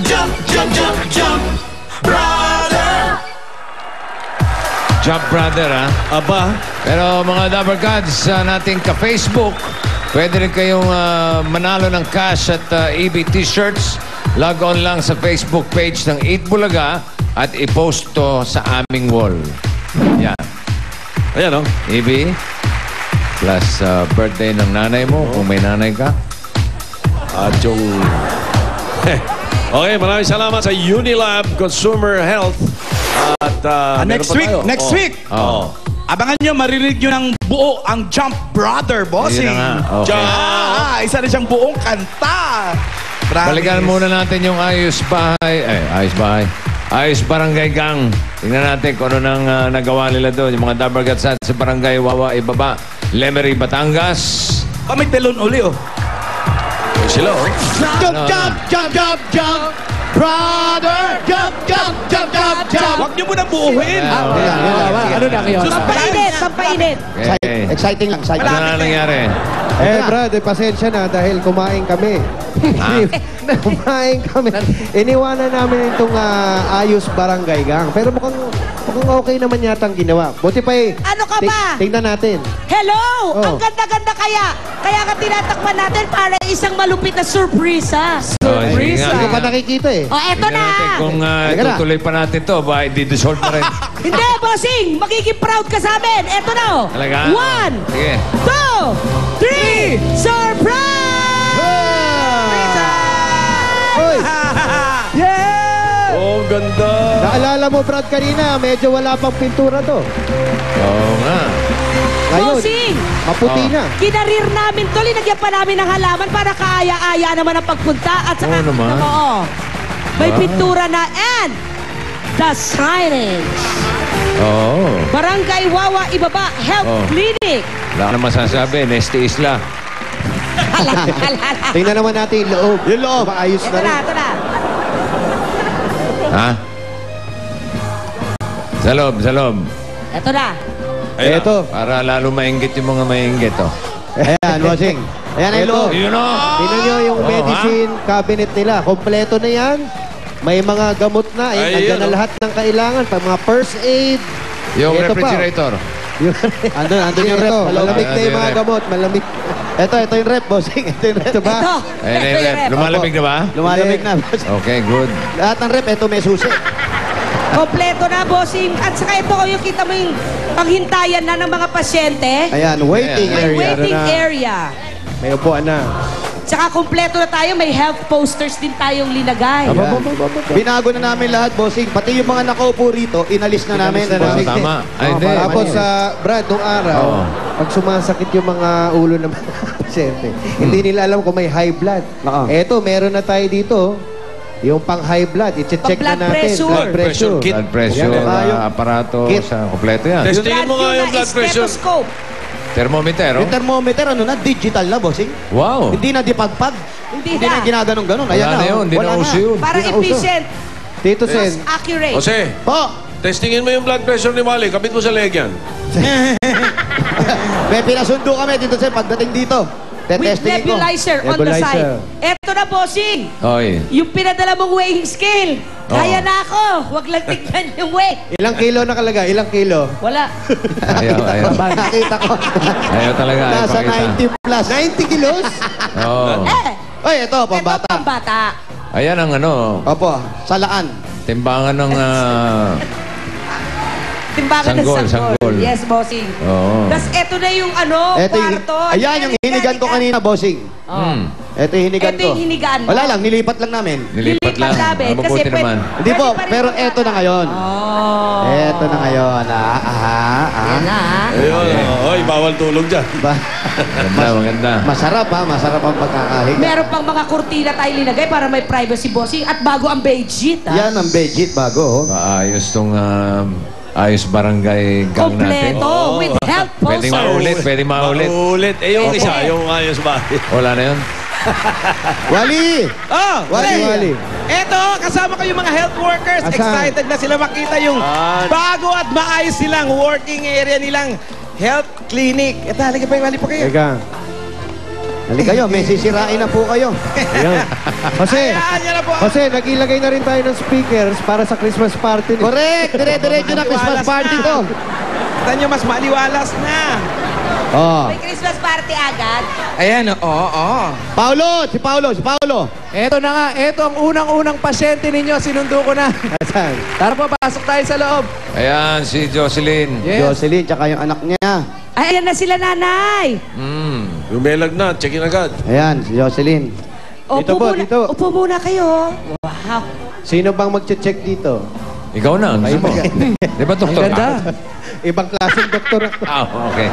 jump, jump, jump, jump, brother. Jump brother, ha? Aba. Pero mga Dabber Gods nating ka-Facebook, pwede rin kayong manalo ng cash at EB T-shirts. Log on lang sa Facebook page ng Eat Bulaga at i-post to sa aming wall. Yan. Ayan, EB, plus birthday ng nanay mo, kung may nanay ka. At yung... Okay, maraming salamat sa Unilab Consumer Health. At next week. Abangan nyo, maririnig nyo ng buo ang Jump Brother, bossing. Yun na nga. Okay. Isa na siyang buong kanta. Balikan muna natin yung Ayos Bahay. Ayos Barangay Gang. Tingnan natin kung ano nang nagawa nila doon. Yung mga Dabber Gods sa Barangay Wawa Ibaba, Lemery, Batangas. May telon uli, Sila, Jump, jump, jump, jump, jump. Brother, jump, jump, jump, jump, jump. Huwag nyo muna buuhin. Ano na kayo? Pampainit. Okay. Exciting lang. Ano na nangyari? Brad, pasensya na dahil kumain kami. Kumain kami. Iniwanan namin itong Ayos Barangay Gang. Pero mukhang okay naman yata ang ginawa. Buti pa Ano ka ba? Tingnan natin. Hello! Ang ganda-ganda kaya. Kaya ka tinatakpan natin para isang malupit na surpresa. Surpresa. Hindi ko pa nakikita eto na. Natin kung tutuloy pa natin to, ba i-dissolve pa rin. Hindi, bossing! Magiging proud ka sa amin. Eto na, Talaga? 1, Sige. 2, 3, surprise! Hoy! Yeah! Oh, ganda. Naalala mo, Brad, kanina, medyo wala pang pintura to. Oo nga. Ngayon, Bossing! maputi na. Kinarir namin to, linagyan pa namin ng halaman para kaaya-aya naman ang pagpunta. At saka, Oo naman. may pintura na and the signage. Oo. Barangay Wawa Ibaba Health Clinic. Wala na masasabi. Neste Isla. Tingnan naman natin yung loob. Yung loob. Maayos na rin. Ito na. Ha? Sa loob. Ito na. Ito. Para lalo mainggit yung mga mainggit, Ayan, bossing. Ayan ang loob. Yun o. Tingnan nyo yung medicine cabinet nila. Kompleto na yan. May mga gamot na. Nandiyan na lahat ng kailangan. Mga first aid. Yung Ito pa. refrigerator. Andun yung rep. Malamig na yung mga gamot. Malamig. Ito yung rep, bossing. Ito yung rep. Ito ba? Ayun yung rep. Lumalamig na ba? Lumalamig na, bossing. Okay, good. Lahat ng rep, ito may susi. Kompleto na, bossing. At saka ito, yung kita mo yung panghintayan na ng mga pasyente. Ayan, waiting May area. waiting area. May upuan na. Tsaka kompleto na tayo, may health posters din tayong linagay. Binago na namin lahat, bossing. Pati yung mga nakaupo rito, inalis na namin. Bossing. Tama. Ay, hindi. Tapos Brad, nung araw, pag sumasakit yung mga ulo ng mga pasyente, hindi nila alam kung may high blood. Eto, meron na tayo dito. Yung pang high blood, i-check na natin. Blood pressure. Blood pressure, aparato, sa kompleto yan. Testingin mo nga yung blood pressure. Stethoscope. Thermometer, Yung thermometer, digital na, bossing. Wow. Hindi na dipagpag. Hindi na ginaganon-ganon. Ayan Wala na yun. Hindi na uso yun. Para Hindi na uso. efficient. Tito Sen. Accurate. Jose, Po! testingin mo yung blood pressure ni Wally. Kapit mo sa leg yan. May pinasundo kami, Tito Sen, pagdating dito. With Tetestingin ko. nebulizer on the side. Eto na, bossing. Oy. Yung pinadala mong weighing scale. Kaya na ako. Huwag lang tignan yung weight. Ilang kilo nakalagay? Ilang kilo? Wala. Ayaw. Nakita ko. Ayaw talaga. Nasa ipakita. 90 plus. 90 kilos? Oo. Oy, ito, pambata. Ito pambata. Ayan ang Opo, salaan. timbangan ng Timbangan ng Sanggol, sanggol. sanggol. Yes, bossing. Oo. Tapos eto na yung kwarto. Ayan, yung hinigan ko kanina, bossing. Ito yung hinigan Ito ko. yung hinigaan mo. Wala lang, nilipat lang namin. Nilipat lang. namin. Mabuti Kasi naman. Hindi po, pwede pa rin pero yung eto na ngayon. Oh. Eto na ngayon. Yan na. Ayun, oy, bawal tulog dyan. Maganda. Masarap ha, masarap ang pagkakahiga. Meron pang mga kurtina tayo linagay para may privacy, bossing. At bago ang bedsheet, Yan ang bedsheet bago. Maayos tong Ayos Barangay Gang natin. Kompleto with health Pwedeng posters. pwedeng maulit. Maulit. Yung isa, yung ayos ba? Wala na yun. Wally! Wally! Eto, kasama ko yung mga health workers. Asan? Excited na sila makita yung bago at maayos silang working area nilang health clinic. Eto, halika pa yung Wally po kayo. Teka. Halika kayo, may sisirain na po kayo. Ayan. Jose, Jose, nag-ilagay na rin tayo ng speakers para sa Christmas party. Correct! Dire-diretso na Christmas party to. Kita nyo, mas maliwalas na. Oh. May Christmas party agad. Ayan, oo. Si Paulo. Eto na nga, eto ang unang-unang pasyente ninyo, sinundo ko na. Asan? Tara po, pasok tayo sa loob. Ayan, si Jocelyn. Yes. Jocelyn, tsaka yung anak niya. Ay, ayan na sila, nanay. Yung may lagnat, check-in agad. Ayan, si Jocelyn. Dito po, dito. Upo muna kayo. Wow. Sino bang mag-check dito? Ikaw na, gusto mo. Di ba, doktor? Ang ganda. Ibang klaseng doktor. Ah, okay.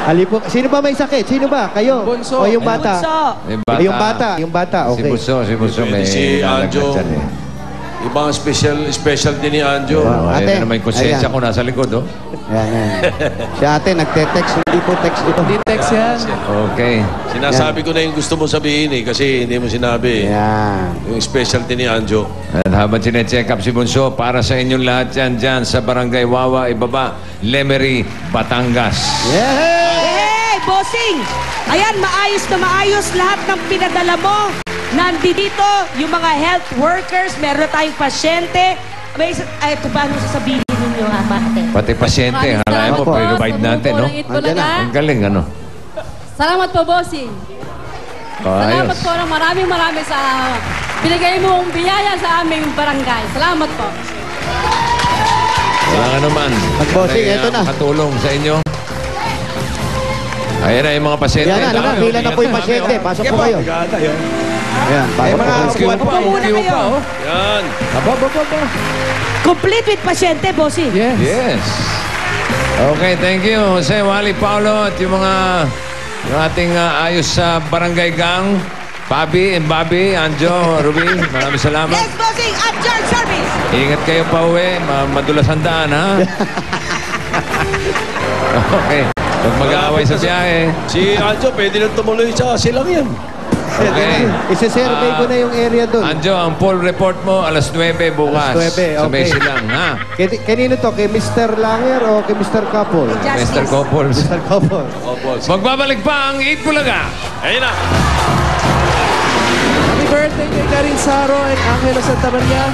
Halipo. Sino ba may sakit? Sino ba? Kayo? Bunso. O yung bata? Bunso. Yung bata. Okay. Si Bunso may Si Anjo. nalagnat dyan eh. Ibang special din ni Anjo. Wow. Ate, Ate, na may konsensya ayan. ko nasa likod, oh. Ayan. Si ate, nagte-text. Hindi po text ito. Hindi text yan. Okay. Sinasabi ko na yung gusto mo sabihin eh, kasi hindi mo sinabi. Ayan. Yung specialty ni Anjo. At habang sinecheck up si Bunso, para sa inyong lahat dyan sa Barangay Wawa, Ibaba, Lemery, Batangas. Yeah! Hey, bossing! Ayan, maayos na maayos lahat ng pinadala mo. Nandito yung mga health workers, meron na tayong pasyente. May isa, ay, ito paano sasabihin ninyo, ha, mate? Pati pasyente, halayan mo, provide natin, no? Andyan na. Ang galing, ano? Salamat po, bossing. Salamat Ayos. po ng marami sa binigay mong biyaya sa aming barangay. Salamat po. Wala nga naman. Mag-bossing, eto na. Katulong sa inyo. Ayan na yung mga pasyente. Yan na, pila na po yung pasyente. Pasok po kayo. Ayan, pasok po. Upo Upo muna kayo. Yan. Complete with pasyente, bossing. Yes. Yes. Okay, thank you, Jose, Wally, Paulo, at yung ating ayos sa Barangay Gang, Bobby and Bobby, Anjo, Ruby, maraming salamat. Yes, bossing, at your service. Ingat kayo pa uwi, madulas ang daan, ha? Okay, huwag mag-aaway sa biyahe. Si Anjo, pwede nang tumuloy sa silang yan. Okay. Isa-survey ko na yung area doon. Anjo, ang poll report mo, alas 9 bukas. Alas 9, Sa may okay. silang, ha? Kanino to? Kay Mr. Langer o kay Mr. Couple? Mr. Couples. Mr. Couple. Magbabalik pa ang Eat Bulaga. Ayun na. Happy birthday kay Karin Saro and Angelo Santa Maria.